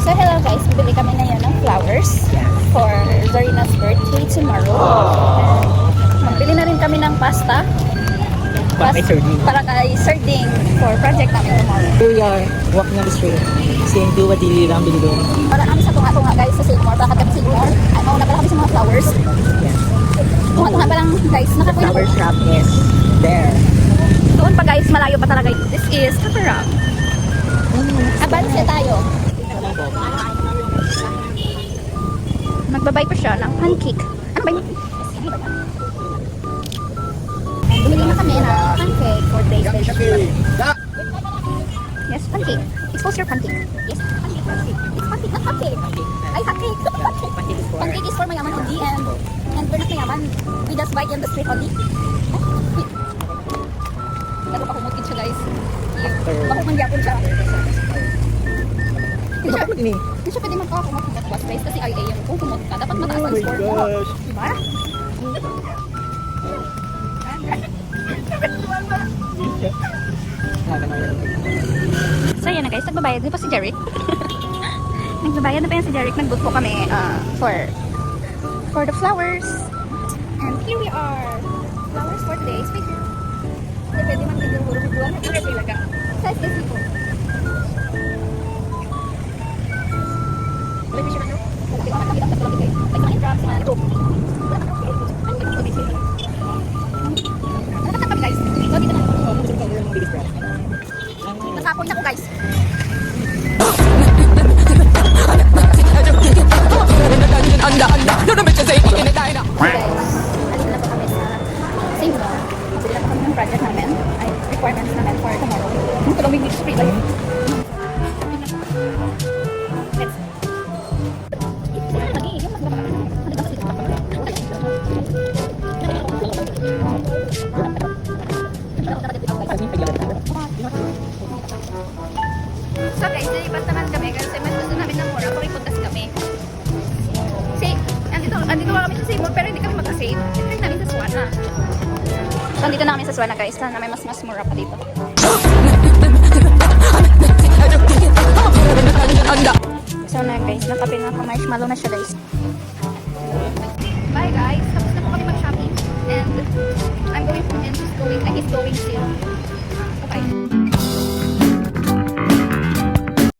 So hello guys, bibili kami ngayon ng flowers for Zarina's birthday tomorrow. And magbili na rin kami ng pasta. Para kay sardine for project namin tomorrow. Here we are, walking on the street, seeing Dua Dili Rambildo. Para kami sa tunga-tunga guys sa Seymour, baka kami Seymour. Ay, mauna pala kami sa mga flowers. Tunga-tunga pa lang guys, nakapoy Flower shop is there. doon pa guys, malayo pa talaga. This is Kaparang. Abans na tayo. Magbabay pa siya ng pancake. Ano ba yun? Bumili na kami ng pancake for today's special. Yes, pancake. Expose your pancake. Yes, pancake, pancake. It's pancake, not pancake. Ay, pancake. Pancake is for mayaman only and we're not mayaman. We just buy it in the street only. Lalo pa kumutid siya guys. Makumangyapon siya. Hindi siya pwede magkakakumot ng bus guys kasi IA yung kung kumot ka, dapat mataas ang score mo. Diba? So yan na guys, nagbabayad na pa si Jeric. Nagbabayad na pa yan si Jeric. Nag-book po kami for the flowers. And here we are. Flowers for today. Speaker. Hindi pwede man tigil hurug-hurugan. Hindi talaga. Size kasi po. Wala siya ano? Hindi ko makakita sa tulog guys. Like mga drops, mga ito. Nakatap kami guys. So dito na. Nasapon na ko guys. Anda, doon naman siya sa ipag inadahin na. Guys, alis na po kami sa Seymour. Mabili na po kami ng project namin. Ay, requirements namin for tomorrow. Ang tulong may spray tayo. Let's So guys, nilipat naman kami kasi mas gusto namin ng mura kung ipuntas kami. Kasi, andito kami sa Seymour pero hindi kami mag-save. Ito namin sa Suwana. So, andito na kami sa Suwana guys. Sana may mas mura pa dito. So na guys, nakapin na ako. Marshmallow na siya guys. Bye guys. Tapos na po kami mag-shopping. And I'm going home and he's going still. Bye.